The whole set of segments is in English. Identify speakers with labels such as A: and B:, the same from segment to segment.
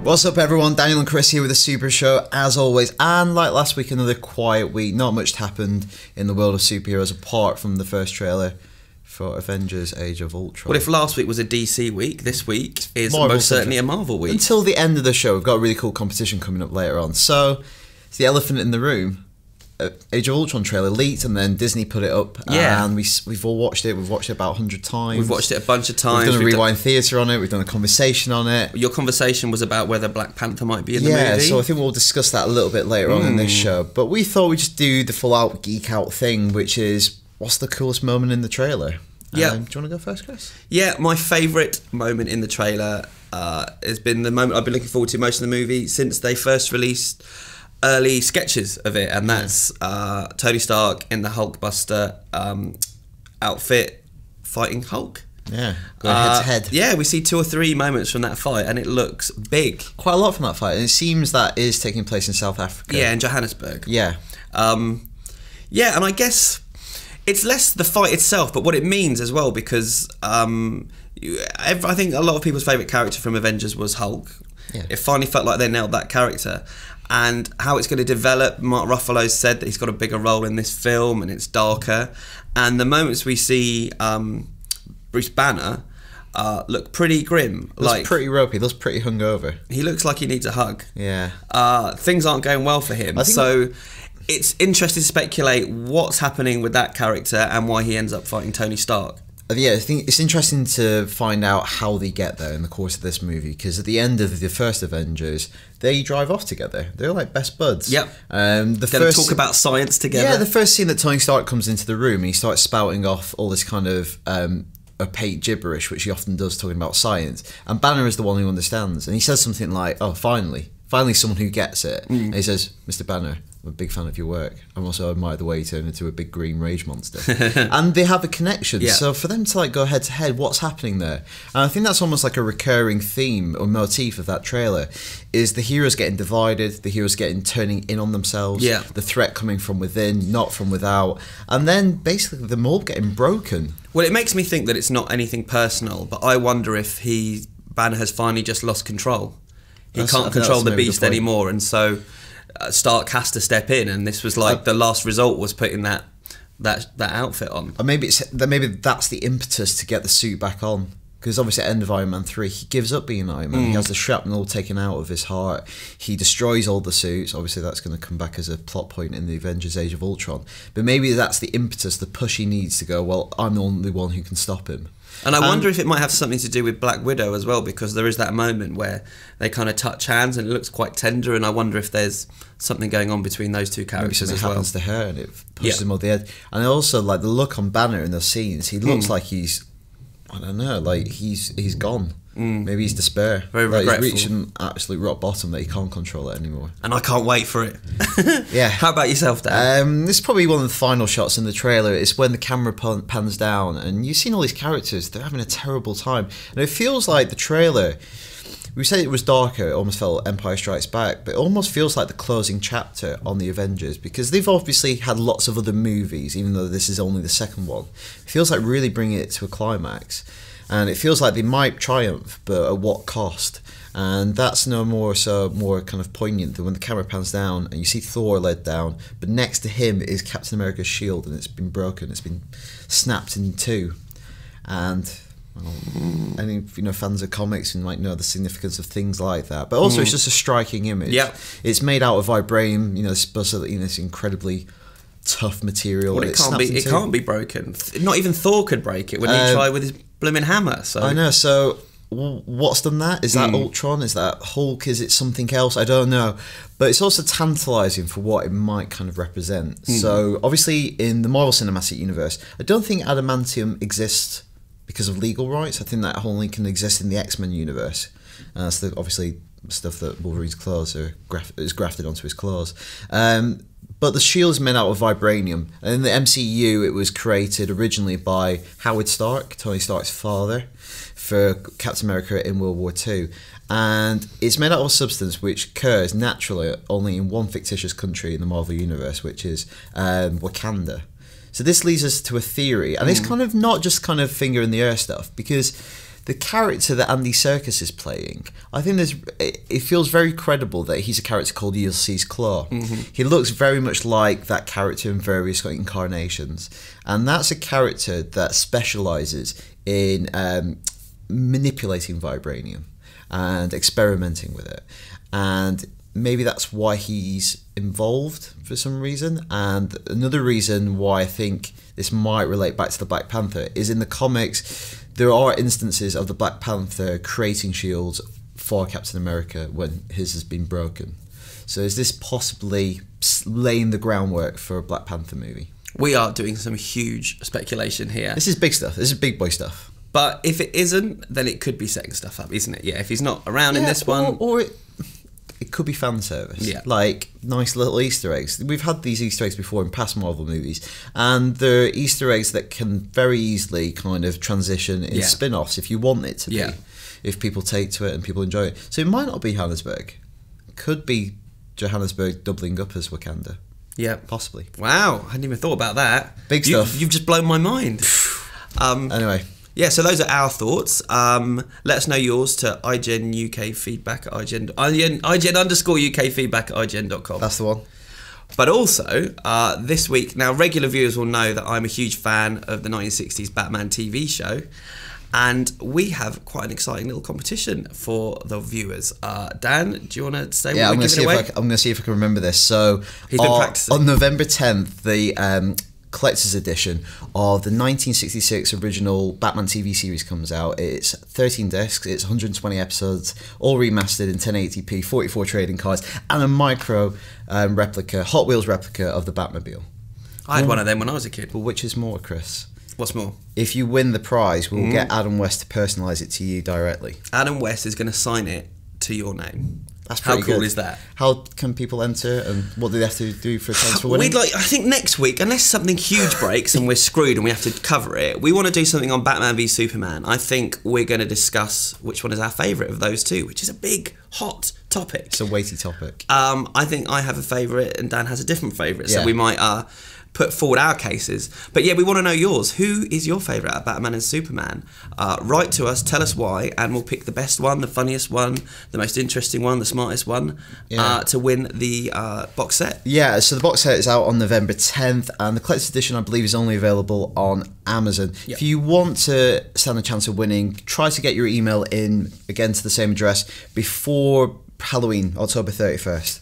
A: What's up everyone, Daniel and Chris here with the Super Show as always, and like last week, another quiet week. Not much happened in the world of superheroes apart from the first trailer for Avengers Age of Ultron.
B: Well, if last week was a DC week, this week is
A: Marvel
B: most certainly a Marvel week.
A: Until the end of the show, we've got a really cool competition coming up later on. So, it's the elephant in the room. Age of Ultron trailer leaked and then Disney put it up, and we've all watched it. We've watched it about 100 times.
B: We've watched it a bunch of times.
A: We've done a rewind theatre on it. We've done a conversation on it.
B: Your conversation was about whether Black Panther might be in the movie.
A: Yeah, so I think we'll discuss that a little bit later on in this show. But we thought we'd just do the full out geek out thing, which is what's the coolest moment in the trailer?
B: Yeah.
A: Do you want to go first, Chris?
B: Yeah, my favourite moment in the trailer has been the moment I've been looking forward to most of the movie since they first released early sketches of it, and that's Tony Stark in the Hulkbuster outfit fighting Hulk.
A: Yeah, going head to head.
B: Yeah, we see 2 or 3 moments from that fight, and it looks big.
A: Quite a lot from that fight, and it seems that is taking place in South Africa.
B: Yeah, in Johannesburg.
A: Yeah.
B: Yeah, and I guess it's less the fight itself, but what it means as well, because I think a lot of people's favourite character from Avengers was Hulk.
A: Yeah.
B: It finally felt like they nailed that character. And how it's going to develop, Mark Ruffalo said that he's got a bigger role in this film and it's darker. And the moments we see Bruce Banner look pretty grim.
A: Looks pretty ropey, looks pretty hungover.
B: He looks like he needs a hug.
A: Yeah.
B: Things aren't going well for him. So it's interesting to speculate what's happening with that character and why he ends up fighting Tony Stark.
A: Yeah, I think it's interesting to find out how they get there in the course of this movie, because at the end of the first Avengers, they drive off together. They're like best buds.
B: Yep. They're going to talk about science together.
A: Yeah, the first scene that Tony Stark comes into the room and he starts spouting off all this kind of opaque gibberish, which he often does, talking about science. And Banner is the one who understands. And he says something like, oh, finally someone who gets it. And he says, Mr. Banner, I'm a big fan of your work. I also admire the way you turn into a big green rage monster. And they have a connection. Yeah. So for them to like go head to head, what's happening there? And I think that's almost like a recurring theme or motif of that trailer, is the heroes getting divided, the heroes turning in on themselves, the threat coming from within, not from without, and then basically the mold getting broken.
B: Well, it makes me think that it's not anything personal, but I wonder if Banner has finally just lost control. He can't control the beast anymore, and so Stark has to step in, and this was like the last result was putting that outfit on.
A: Or maybe that's the impetus to get the suit back on, because obviously at the end of Iron Man 3 he gives up being Iron Man. He has the shrapnel taken out of his heart, he destroys all the suits. Obviously that's going to come back as a plot point in the Avengers Age of Ultron, but maybe that's the impetus, the push he needs to go, well, I'm the only one who can stop him.
B: And I wonder if it might have something to do with Black Widow as well, because there is that moment where they kind of touch hands and it looks quite tender, and I wonder if there's something going on between those two characters as well.
A: Maybe something happens to her and it pushes him over the edge. And also, like, the look on Banner in those scenes, he looks like he's, I don't know, like he's gone. Maybe he's despair.
B: Very regretful.
A: He's reaching absolute rock bottom that he can't control it anymore.
B: And I can't wait for it.
A: Yeah.
B: How about yourself, Dan?
A: This is probably one of the final shots in the trailer. It's when the camera pans down and you've seen all these characters. They're having a terrible time. And it feels like the trailer, we said it was darker, it almost felt Empire Strikes Back, but it almost feels like the closing chapter on the Avengers, because they've obviously had lots of other movies, even though this is only the second one. It feels like really bringing it to a climax. And it feels like they might triumph, but at what cost? And that's no more kind of poignant than when the camera pans down and you see Thor led down, but next to him is Captain America's shield, and it's been broken, it's been snapped in two. And any fans of comics might know the significance of things like that. But also it's just a striking image.
B: Yep.
A: It's made out of vibranium, it's supposed to, it's incredibly tough material.
B: Well, it can't be broken. Not even Thor could break it when he tried with his blooming hammer. So
A: I know. So what's done that? Is that Ultron? Is that Hulk? Is it something else? I don't know. But it's also tantalising for what it might kind of represent. So obviously in the Marvel Cinematic Universe, I don't think adamantium exists because of legal rights. I think that only can exist in the X-Men universe. So obviously stuff that Wolverine's claws is grafted onto his claws. But the shield is made out of vibranium. And in the MCU, it was created originally by Howard Stark, Tony Stark's father, for Captain America in World War II. And it's made out of a substance which occurs naturally only in one fictitious country in the Marvel Universe, which is Wakanda. So this leads us to a theory, and it's kind of not just kind of finger in the air stuff, because the character that Andy Serkis is playing, I think it feels very credible that he's a character called Ulysses Claw. He looks very much like that character in various incarnations, and that's a character that specialises in manipulating vibranium and experimenting with it, and maybe that's why he's involved for some reason. And another reason why I think this might relate back to the Black Panther is in the comics there are instances of the Black Panther creating shields for Captain America when his has been broken. So is this possibly laying the groundwork for a Black Panther movie?
B: We are doing some huge speculation here.
A: This is big stuff. This is big boy stuff.
B: But if it isn't, then it could be setting stuff up, isn't it? Yeah, if he's not around in this one.
A: Or it could be fan service.
B: Yeah.
A: Like nice little Easter eggs. We've had these Easter eggs before in past Marvel movies, and they're Easter eggs that can very easily kind of transition in spin-offs if you want it to be. If people take to it and people enjoy it. So it might not be Johannesburg. It could be Johannesburg doubling up as Wakanda. Yeah. Possibly.
B: Wow, I hadn't even thought about that.
A: Big stuff.
B: You've just blown my mind.
A: Anyway.
B: Yeah, so those are our thoughts. Let us know yours to ign-UK-feedback at ign_UK-feedback@ign.com.
A: That's the one.
B: But also, this week, now regular viewers will know that I'm a huge fan of the 1960s Batman TV show, and we have quite an exciting little competition for the viewers. Dan, do you want to say what we're giving away?
A: I'm going to see if I can remember this. So,
B: he's been practicing.
A: On November 10th, the collector's edition of the 1966 original Batman TV series comes out. It's 13 discs, it's 120 episodes, all remastered in 1080p, 44 trading cards, and a micro replica, Hot Wheels replica of the Batmobile.
B: I had one of them when I was a kid.
A: But which is more, Chris?
B: What's more?
A: If you win the prize, we'll get Adam West to personalise it to you directly.
B: Adam West is going to sign it to your name.
A: That's pretty
B: How cool
A: good.
B: Is that?
A: How can people enter, and what do they have to do for a chance for winning?
B: I think next week, unless something huge breaks and we're screwed and we have to cover it, we want to do something on Batman v Superman. I think we're going to discuss which one is our favourite of those two, which is a big, hot topic.
A: It's a weighty topic.
B: I think I have a favourite and Dan has a different favourite, so we might put forward our cases. But yeah, we want to know yours. Who is your favourite at Batman and Superman? Write to us, tell us why, and we'll pick the best one, the funniest one, the most interesting one, the smartest one, to win the box set. Yeah,
A: so the box set is out on November 10th, and the collector's edition, I believe, is only available on Amazon. If you want to stand a chance of winning, try to get your email in, again, to the same address, before Halloween, October 31st.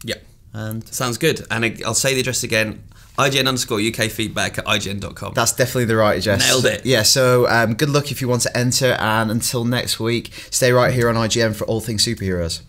B: Yeah.
A: And
B: sounds good. And I'll say the address again, ign_UK-feedback at ign.com.
A: That's definitely the right address.
B: Nailed it.
A: Yeah, so good luck if you want to enter, and until next week, stay right here on IGN for all things superheroes.